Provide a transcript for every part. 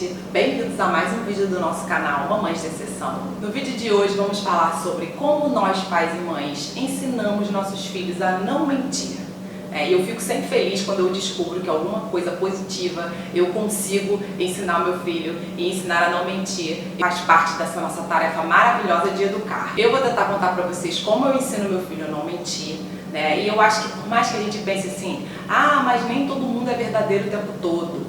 gente! Bem-vindos a mais um vídeo do nosso canal Mamães de Exceção. No vídeo de hoje vamos falar sobre como nós, pais e mães, ensinamos nossos filhos a não mentir. E eu fico sempre feliz quando eu descubro que alguma coisa positiva eu consigo ensinar o meu filho e ensinar a não mentir. Faz parte dessa nossa tarefa maravilhosa de educar. Eu vou tentar contar para vocês como eu ensino meu filho a não mentir. E eu acho que por mais que a gente pense assim, mas nem todo mundo é verdadeiro o tempo todo.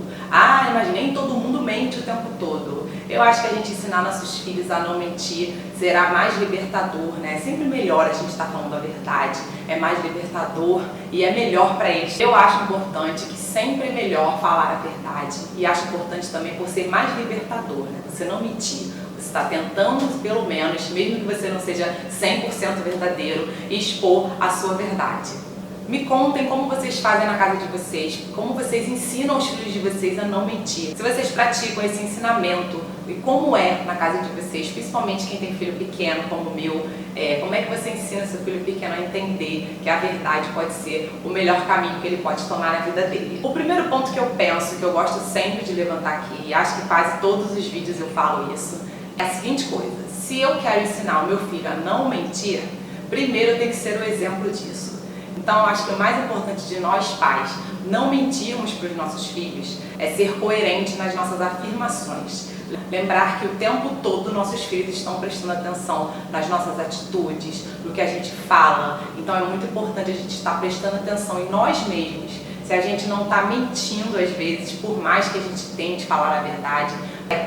Mas nem todo mundo mente o tempo todo. Eu acho que a gente ensinar nossos filhos a não mentir será mais libertador, né? É sempre melhor a gente estar falando a verdade, é mais libertador e é melhor para eles. Eu acho importante que sempre é melhor falar a verdade e acho importante também por ser mais libertador, né? Você não mentir. Você está tentando, pelo menos, mesmo que você não seja 100% verdadeiro, expor a sua verdade. Me contem como vocês fazem na casa de vocês, como vocês ensinam os filhos de vocês a não mentir. Se vocês praticam esse ensinamento e como é na casa de vocês, principalmente quem tem filho pequeno como o meu, como é que você ensina seu filho pequeno a entender que a verdade pode ser o melhor caminho que ele pode tomar na vida dele? O primeiro ponto que eu penso, que eu gosto sempre de levantar aqui, e acho que quase todos os vídeos eu falo isso, é a seguinte coisa: se eu quero ensinar o meu filho a não mentir, primeiro eu tenho que ser o exemplo disso. Então, eu acho que o mais importante de nós pais não mentirmos para os nossos filhos é ser coerente nas nossas afirmações. Lembrar que o tempo todo nossos filhos estão prestando atenção nas nossas atitudes, no que a gente fala. Então, é muito importante a gente estar prestando atenção em nós mesmos. Se a gente não está mentindo às vezes, por mais que a gente tente falar a verdade,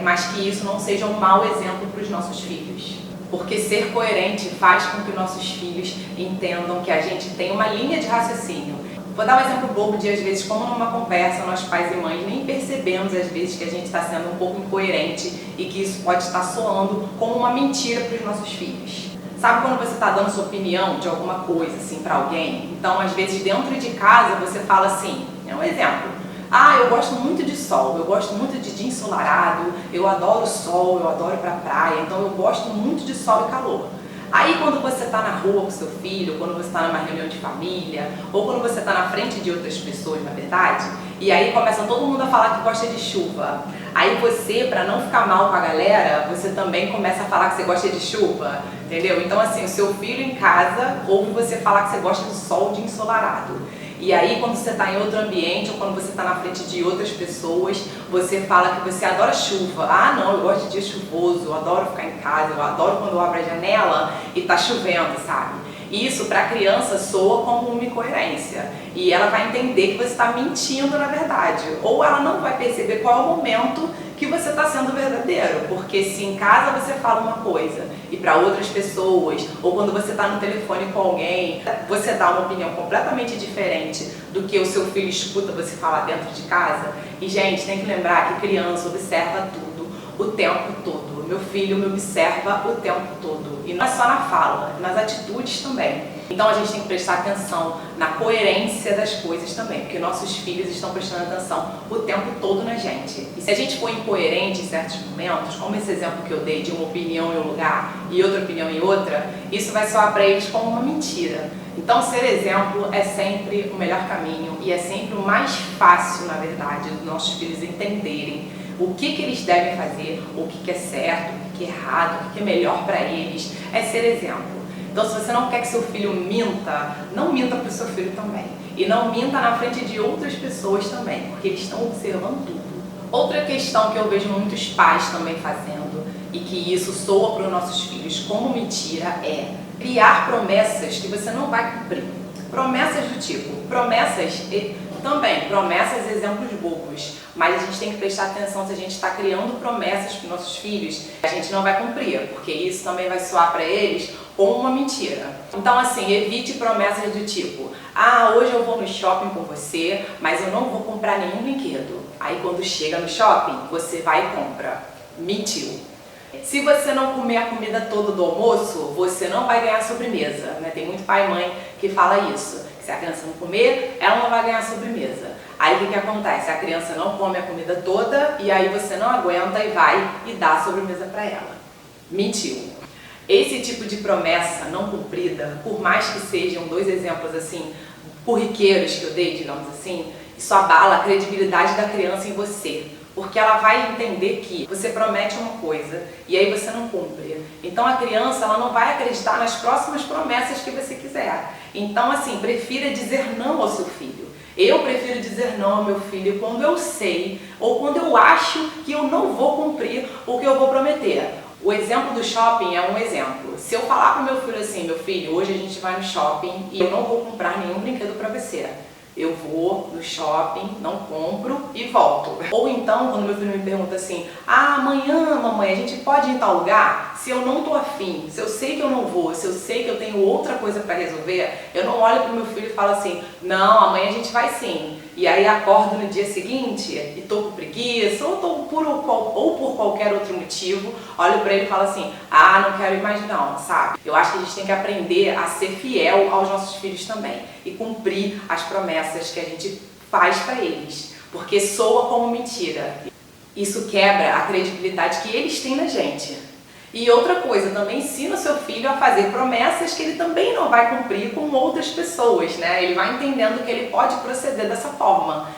mas que isso não seja um mau exemplo para os nossos filhos. Porque ser coerente faz com que nossos filhos entendam que a gente tem uma linha de raciocínio. Vou dar um exemplo bobo de, às vezes, como numa conversa, nós pais e mães nem percebemos, às vezes, que a gente está sendo um pouco incoerente e que isso pode estar soando como uma mentira para os nossos filhos. Sabe quando você está dando sua opinião de alguma coisa, assim, para alguém? Então, às vezes, dentro de casa, você fala assim, é um exemplo. Eu gosto muito de sol, eu gosto muito de dia ensolarado, eu adoro sol, eu adoro ir pra praia, então eu gosto muito de sol e calor. Aí quando você está na rua com seu filho, quando você está numa reunião de família, ou quando você está na frente de outras pessoas, na verdade, e aí começa todo mundo a falar que gosta de chuva. Aí você, para não ficar mal com a galera, você também começa a falar que você gosta de chuva, entendeu? Então assim, o seu filho em casa ouve você falar que você gosta de sol, de ensolarado. E aí, quando você está em outro ambiente ou quando você está na frente de outras pessoas, você fala que você adora chuva. Não, eu gosto de dia chuvoso, eu adoro ficar em casa, eu adoro quando eu abro a janela e está chovendo, sabe? Isso para a criança soa como uma incoerência e ela vai entender que você está mentindo na verdade, ou ela não vai perceber qual é o momento que você está sendo verdadeiro, porque se em casa você fala uma coisa e para outras pessoas, ou quando você está no telefone com alguém, você dá uma opinião completamente diferente do que o seu filho escuta você falar dentro de casa. E gente, tem que lembrar que criança observa tudo o tempo todo. Meu filho me observa o tempo todo, e não é só na fala, nas atitudes também. Então a gente tem que prestar atenção na coerência das coisas também, porque nossos filhos estão prestando atenção o tempo todo na gente. E se a gente for incoerente em certos momentos, como esse exemplo que eu dei de uma opinião em um lugar e outra opinião em outra, isso vai soar para eles como uma mentira. Então ser exemplo é sempre o melhor caminho e é sempre o mais fácil, na verdade, dos nossos filhos entenderem o que eles devem fazer, o que é certo, o que é errado, o que é melhor para eles, é ser exemplo. Então, se você não quer que seu filho minta, não minta para o seu filho também. E não minta na frente de outras pessoas também, porque eles estão observando tudo. Outra questão que eu vejo muitos pais também fazendo, e que isso soa para os nossos filhos como mentira, é criar promessas que você não vai cumprir. Promessas do tipo, promessas exemplos bobos, mas a gente tem que prestar atenção se a gente está criando promessas para os nossos filhos, a gente não vai cumprir, porque isso também vai soar para eles como uma mentira. Então assim, evite promessas do tipo, hoje eu vou no shopping com você, mas eu não vou comprar nenhum brinquedo. Aí quando chega no shopping, você vai e compra. Mentiu. Se você não comer a comida toda do almoço, você não vai ganhar sobremesa, né? Tem muito pai e mãe que fala isso. Se a criança não comer, ela não vai ganhar sobremesa. Aí o que acontece? A criança não come a comida toda e aí você não aguenta e vai e dá a sobremesa para ela. Mentiu. Esse tipo de promessa não cumprida, por mais que sejam dois exemplos assim, corriqueiros que eu dei, digamos assim, isso abala a credibilidade da criança em você. porque ela vai entender que você promete uma coisa e aí você não cumpre. Então a criança ela não vai acreditar nas próximas promessas que você quiser. Então assim, prefira dizer não ao seu filho. Eu prefiro dizer não ao meu filho quando eu sei ou quando eu acho que eu não vou cumprir o que eu vou prometer. O exemplo do shopping é um exemplo. Se eu falar para o meu filho assim, meu filho, hoje a gente vai no shopping e eu não vou comprar nenhum brinquedo para você. Eu vou no shopping, não compro e volto. Ou então, quando meu filho me pergunta assim, amanhã, mamãe, a gente pode ir em tal lugar? Se eu não tô afim, se eu sei que eu não vou, se eu sei que eu tenho outra coisa para resolver, eu não olho pro meu filho e falo assim, não, amanhã a gente vai sim. E aí acordo no dia seguinte e tô com preguiça, ou tô por qualquer outro motivo, olho pra ele e falo assim, não quero ir mais não, sabe? Eu acho que a gente tem que aprender a ser fiel aos nossos filhos também e cumprir as promessas que a gente faz pra eles, porque soa como mentira. Isso quebra a credibilidade que eles têm na gente. E outra coisa, também ensina o seu filho a fazer promessas que ele também não vai cumprir com outras pessoas, né? Ele vai entendendo que ele pode proceder dessa forma,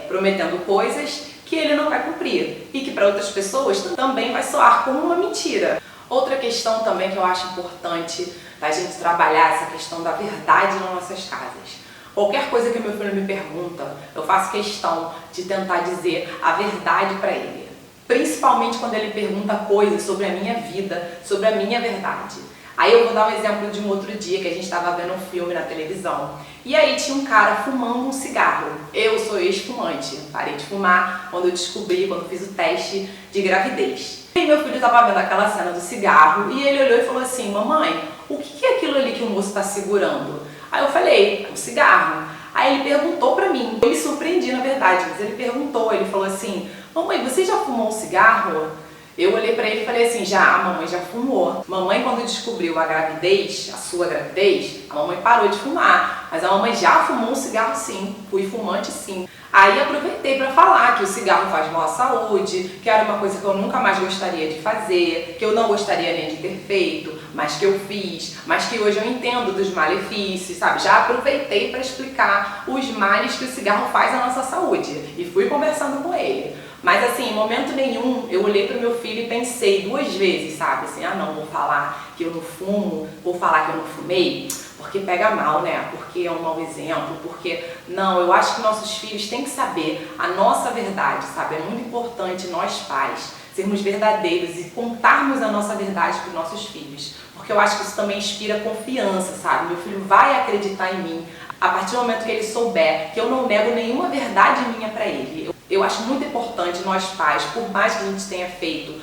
prometendo coisas que ele não vai cumprir e que para outras pessoas também vai soar como uma mentira. Outra questão também que eu acho importante da gente trabalhar essa questão da verdade nas nossas casas. Qualquer coisa que meu filho me pergunta, eu faço questão de tentar dizer a verdade para ele. Principalmente quando ele pergunta coisas sobre a minha vida, sobre a minha verdade. Aí eu vou dar um exemplo de um outro dia que a gente estava vendo um filme na televisão. E aí tinha um cara fumando um cigarro. Eu sou ex-fumante, parei de fumar quando fiz o teste de gravidez. E meu filho estava vendo aquela cena do cigarro e ele olhou e falou assim, mamãe, o que é aquilo ali que o moço está segurando? Aí eu falei, um cigarro. Aí ele perguntou pra mim, eu me surpreendi na verdade, mas ele perguntou, ele falou assim, mamãe, você já fumou um cigarro? Eu olhei pra ele e falei assim, já, a mamãe já fumou. Mamãe, quando descobriu a gravidez, a sua gravidez, a mamãe parou de fumar, mas a mamãe já fumou um cigarro sim, fui fumante sim. Aí aproveitei para falar que o cigarro faz mal à saúde, que era uma coisa que eu nunca mais gostaria de fazer, que eu não gostaria nem de ter feito, mas que eu fiz, mas que hoje eu entendo dos malefícios, sabe? Já aproveitei para explicar os males que o cigarro faz à nossa saúde e fui conversando com ele. Mas assim, em momento nenhum, eu olhei para o meu filho e pensei 2 vezes, sabe? Assim, não, vou falar que eu não fumo, vou falar que eu não fumei, porque pega mal, né? Porque é um mau exemplo, porque... Não, eu acho que nossos filhos têm que saber a nossa verdade, sabe? É muito importante nós pais sermos verdadeiros e contarmos a nossa verdade para os nossos filhos, porque eu acho que isso também inspira confiança, sabe? Meu filho vai acreditar em mim a partir do momento que ele souber que eu não nego nenhuma verdade minha para ele. Eu acho muito importante nós pais, por mais que a gente tenha feito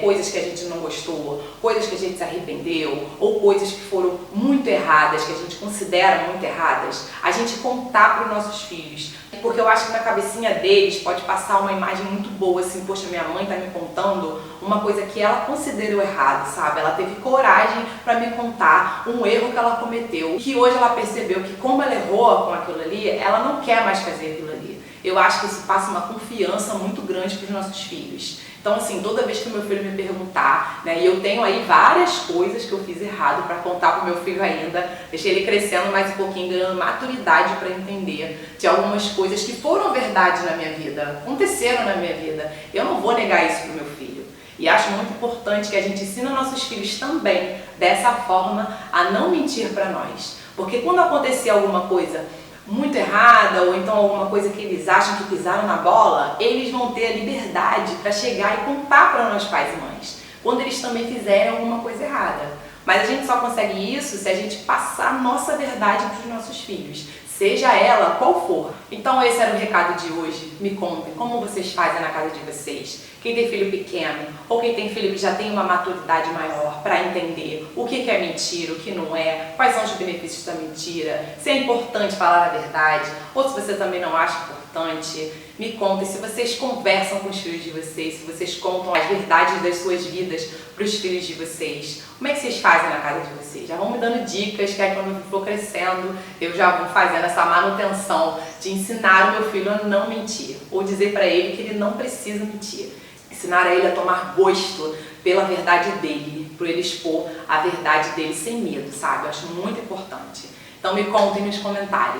coisas que a gente não gostou, coisas que a gente se arrependeu, ou coisas que foram muito erradas, que a gente considera muito erradas, a gente contar para os nossos filhos. Porque eu acho que na cabecinha deles pode passar uma imagem muito boa, assim, poxa, minha mãe tá me contando uma coisa que ela considerou errado, sabe? Ela teve coragem para me contar um erro que ela cometeu, que hoje ela percebeu que como ela errou com aquilo ali, ela não quer mais fazer aquilo ali. Eu acho que isso passa uma confiança muito grande para os nossos filhos. Então, assim, toda vez que o meu filho me perguntar, né, e eu tenho aí várias coisas que eu fiz errado para contar para o meu filho ainda, deixei ele crescendo mais um pouquinho, ganhando maturidade para entender de algumas coisas que foram verdade na minha vida, aconteceram na minha vida. Eu não vou negar isso para o meu filho. E acho muito importante que a gente ensine nossos filhos também, dessa forma, a não mentir para nós. Porque quando acontecer alguma coisa muito errada, ou então alguma coisa que eles acham que pisaram na bola, eles vão ter a liberdade para chegar e contar para nós pais e mães, quando eles também fizerem alguma coisa errada. Mas a gente só consegue isso se a gente passar a nossa verdade para os nossos filhos, seja ela qual for. Então esse era o recado de hoje. Me contem como vocês fazem na casa de vocês. Quem tem filho pequeno ou quem tem filho que já tem uma maturidade maior para entender o que é mentira, o que não é, quais são os benefícios da mentira, se é importante falar a verdade ou se você também não acha importante. Me contem se vocês conversam com os filhos de vocês, se vocês contam as verdades das suas vidas para os filhos de vocês. Como é que vocês fazem na casa de vocês? Já vão me dando dicas, que aí quando eu for crescendo, eu já vou fazendo essa manutenção de ensinar o meu filho a não mentir, ou dizer para ele que ele não precisa mentir. Ensinar a ele a tomar gosto pela verdade dele, para ele expor a verdade dele sem medo, sabe? Eu acho muito importante. Então me contem nos comentários.